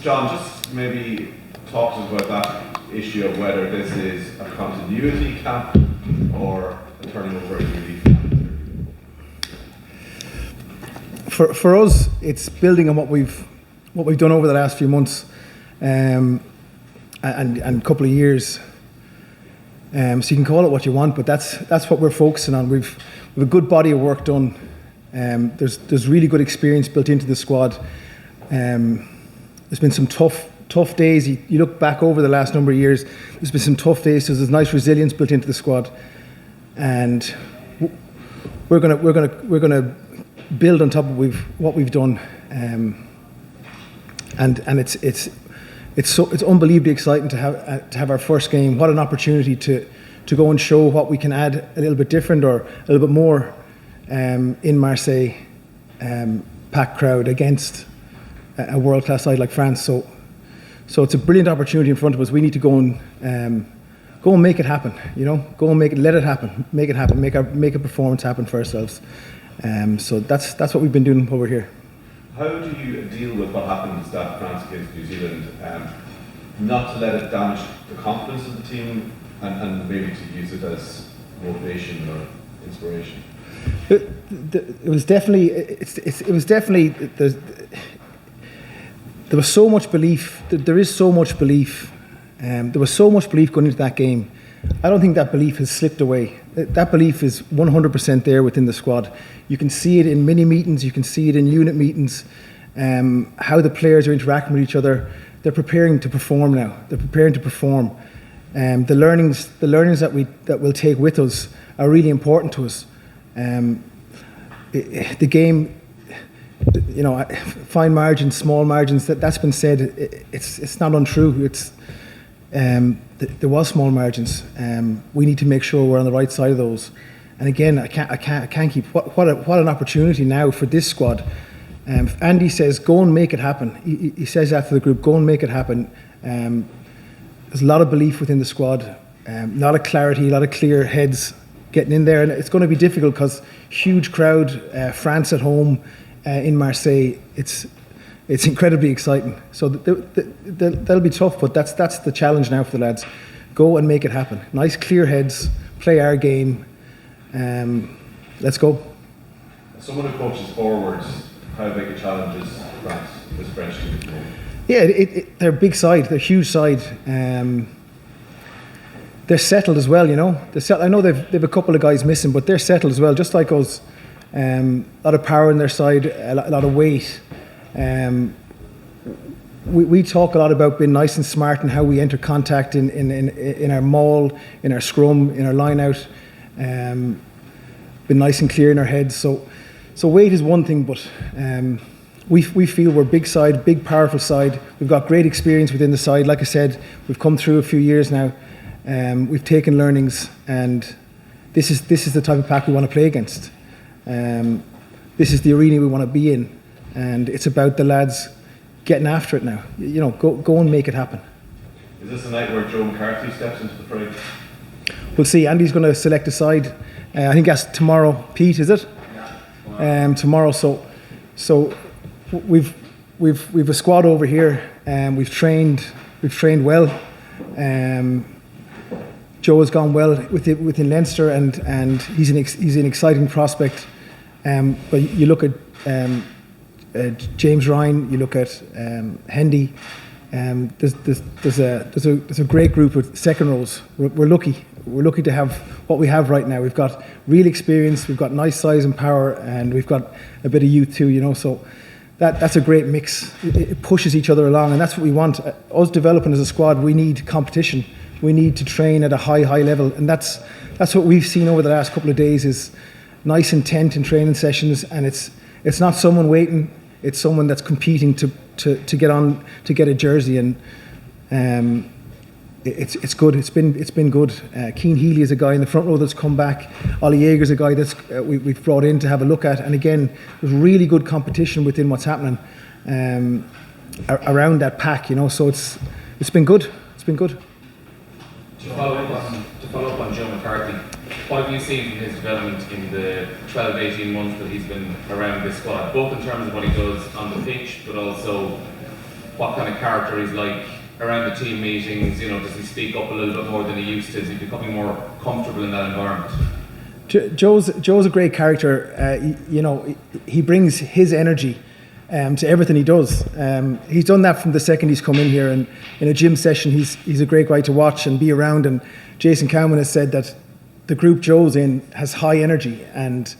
John, just maybe talk to us about that issue of whether this is a continuity camp or a turning over a relief camp. For us, it's building on what we've done over the last few months and couple of years. So you can call it what you want, but that's what we're focusing on. We've a good body of work done. There's really good experience built into the squad. There's been some tough days. You look back over the last number of years. There's been some tough days. So there's nice resilience built into the squad, and we're gonna build on top of what we've done. And it's unbelievably exciting to have our first game. What an opportunity to go and show what we can add a little bit different or a little bit more in Marseille, packed crowd against a world-class side like France. So it's a brilliant opportunity in front of us. We need to go and make it happen. Go and let it happen, make it happen, make a performance happen for ourselves. So that's what we've been doing while we're here. How do you deal with what happens that France gives New Zealand, not to let it damage the confidence of the team and maybe to use it as motivation or inspiration? It was definitely there was so much belief. There is so much belief. There was so much belief going into that game. I don't think that belief has slipped away. That belief is 100% there within the squad. You can see it in mini meetings. You can see it in unit meetings. How the players are interacting with each other. They're preparing to perform now. They're preparing to perform. The learnings that we'll take with us are really important to us. The game, fine margins, small margins. That's been said. It's not untrue. There was small margins. We need to make sure we're on the right side of those. And again, I can't keep. What an opportunity now for this squad. Andy says, "Go and make it happen." He says that to the group, "Go and make it happen." There's a lot of belief within the squad, a lot of clarity, a lot of clear heads getting in there, and it's going to be difficult because huge crowd, France at home in Marseille. It's incredibly exciting. So that'll be tough, but that's the challenge now for the lads. Go and make it happen. Nice clear heads, play our game. Let's go. Someone who coaches forwards, how big a challenge is France, this French team? Yeah, they're a big side. They're a huge side. They're settled as well, I know they've a couple of guys missing, but they're settled as well, just like us. A lot of power on their side, a lot of weight. We talk a lot about being nice and smart and how we enter contact in our maul, in our scrum, in our line out. Been nice and clear in our heads. So weight is one thing, but we feel we're big side, big powerful side. We've got great experience within the side. Like I said, we've come through a few years now. We've taken learnings, and this is the type of pack we want to play against. This is the arena we want to be in, and it's about the lads getting after it now. Go and make it happen. Is this the night where Joe McCarthy steps into the fray? We'll see. Andy's going to select a side. I think that's tomorrow. Pete, is it? Yeah. Tomorrow. So we've a squad over here, and we've trained well. Joe has gone well within Leinster, and he's an exciting prospect. But you look at James Ryan, you look at Hendy. There's a great group of second rows. We're lucky. We're lucky to have what we have right now. We've got real experience. We've got nice size and power, and we've got a bit of youth too. So that's a great mix. It pushes each other along, and that's what we want. Us developing as a squad, we need competition. We need to train at a high level, and that's what we've seen over the last couple of days. Is nice intent in training sessions, and it's not someone waiting. It's someone that's competing to get on to get a jersey, and it's good. It's been good. Keane Healy is a guy in the front row that's come back. Ollie Yeager's a guy that's we've brought in to have a look at, and again, there's really good competition within what's happening around that pack. So it's been good. It's been good. To follow up on Joe McCarthy, what have you seen from his development in the 12-18 months that he's been around this squad, both in terms of what he does on the pitch, but also what kind of character he's like around the team meetings? You know, does he speak up a little bit more than he used to? Is he becoming more comfortable in that environment? Joe's a great character. You know, he brings his energy to everything he does. He's done that from the second he's come in here, and in a gym session he's a great guy to watch and be around. And Jason Cowman has said that the group Joe's in has high energy, and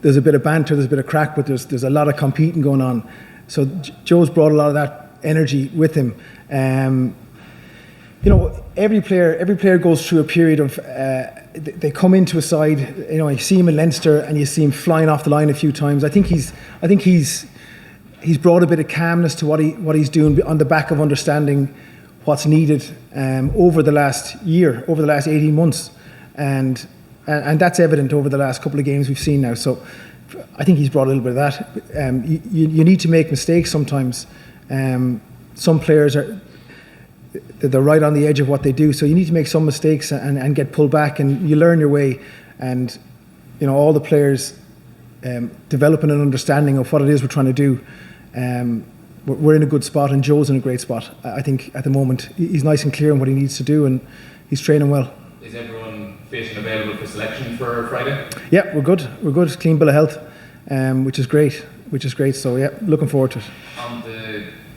there's a bit of banter, there's a bit of crack, but there's a lot of competing going on. So Joe's brought a lot of that energy with him. You know, every player goes through a period of they come into a side. You know, you see him in Leinster and you see him flying off the line a few times. I think he's brought a bit of calmness to what he's doing on the back of understanding what's needed over the last year, over the last 18 months, and that's evident over the last couple of games we've seen now. So I think he's brought a little bit of that. You need to make mistakes sometimes. Some players they're right on the edge of what they do, so you need to make some mistakes and get pulled back, and you learn your way. And you know, all the players developing an understanding of what it is we're trying to do. We're in a good spot, and Joe's in a great spot. I think at the moment he's nice and clear on what he needs to do, and he's training well. Is everyone fit and available for selection for Friday? Yeah, we're good. We're good. Clean bill of health, which is great. So yeah, looking forward to it.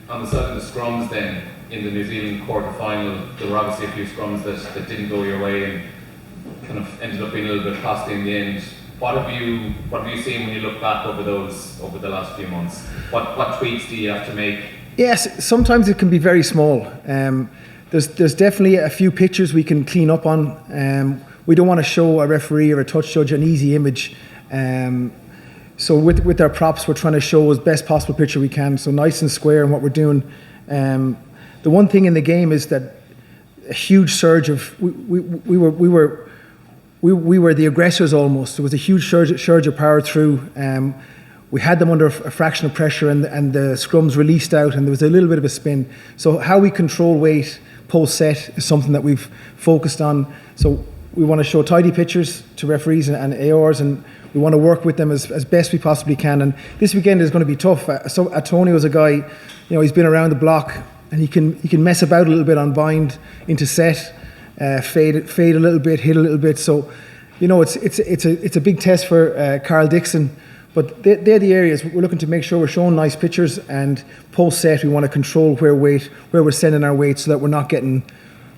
On the side of the scrums, then in the New Zealand quarter final, there were obviously a few scrums that didn't go your way and kind of ended up being a little bit costly in the end. What have you seen when you look back over the last few months? What tweaks do you have to make? Yes, sometimes it can be very small. There's definitely a few pictures we can clean up on. We don't want to show a referee or a touch judge an easy image. So with our props, we're trying to show as best possible picture we can. So nice and square in what we're doing. The one thing in the game is that a huge surge of we were the aggressors almost. There was a huge surge of power through. We had them under a fraction of pressure, and the scrums released out, and there was a little bit of a spin. So how we control weight post set is something that we've focused on. So we want to show tidy pictures to referees and AORs, and we want to work with them as best we possibly can. And this weekend is going to be tough. So Antonio's a guy, you know, he's been around the block, and he can mess about a little bit on bind into set, fade a little bit, hit a little bit. So, you know, it's a big test for Carl Dixon. But they're the areas we're looking to make sure we're showing nice pictures, and post set we want to control where we're sending our weight, so that we're not getting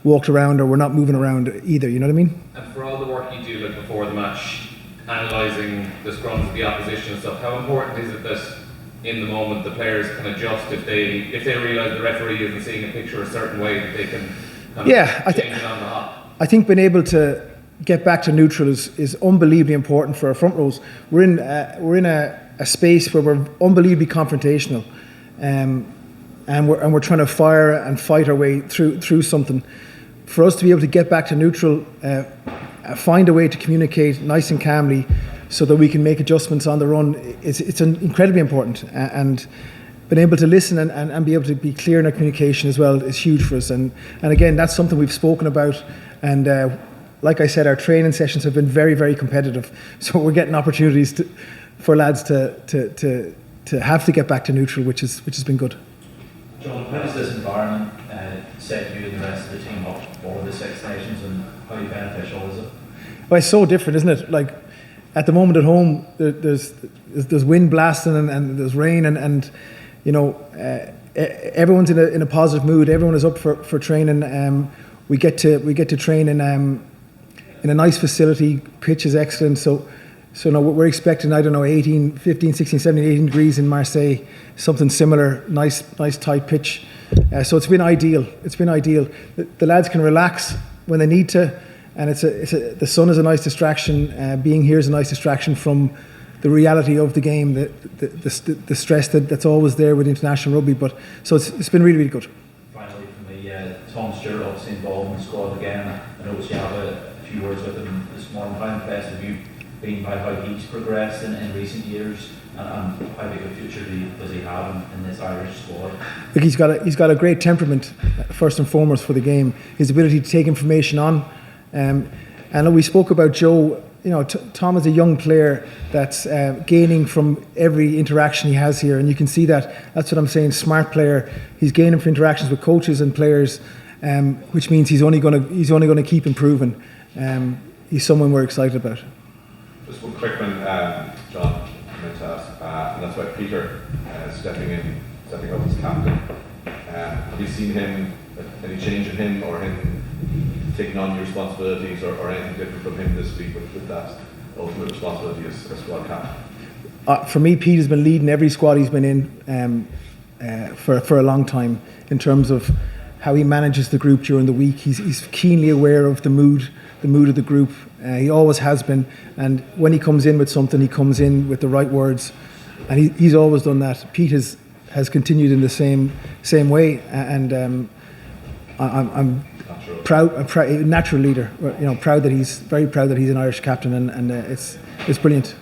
walked around or we're not moving around either. You know what I mean? And for all the work you do, like before the match, analysing the scrums of the opposition and stuff, how important is it that in the moment the players can adjust if they realise the referee isn't seeing a picture a certain way, that they can kind of change it on the hop? I think being able to get back to neutral is unbelievably important for our front rows. We're in a space where we're unbelievably confrontational, and we're trying to fire and fight our way through something. For us to be able to get back to neutral, find a way to communicate nice and calmly, so that we can make adjustments on the run, it's incredibly important. And being able to listen and be able to be clear in our communication as well is huge for us. And again, that's something we've spoken about. And like I said, our training sessions have been very, very competitive. So we're getting opportunities for lads to have to get back to neutral, which has been good. John, how does this environment set you and the rest of the team up for the Six Nations, and how beneficial is it? Well, it's so different, isn't it? Like at the moment at home, there's wind blasting and there's rain, and you know, everyone's in a positive mood. Everyone is up for training. We get to train in a nice facility. Pitch is excellent. So no, we're expecting, I don't know, 18, 15, 16, 17, 18 degrees in Marseille, something similar, nice tight pitch. So it's been ideal. The lads can relax when they need to, and the sun is a nice distraction. Being here is a nice distraction from the reality of the game, the stress that's always there with international rugby. But so it's been really, really good. Finally, for me, Tom Stewart obviously involved in the squad again. I noticed you have a few words with him this morning. How impressed have you been by how he's progressed in recent years, and how big a future does he have in this Irish squad? Look, he's got a great temperament, first and foremost, for the game. His ability to take information on, and we spoke about Joe. Tom is a young player that's gaining from every interaction he has here, and you can see that. That's what I'm saying. Smart player. He's gaining from interactions with coaches and players, which means he's only going to keep improving. He's someone we're excited about. Just one quick one, John, I meant to ask, and that's about Peter stepping up as captain. Have you seen him, any change in him, or him taking on new responsibilities, or anything different from him this week with that ultimate responsibility as squad captain? For me, Pete has been leading every squad he's been in for a long time in terms of how he manages the group during the week. He's keenly aware of the mood of the group. He always has been, and when he comes in with something, he comes in with the right words, and he's always done that. Pete has continued in the same way, and I'm proud, natural leader. Very proud that he's an Irish captain, and it's brilliant.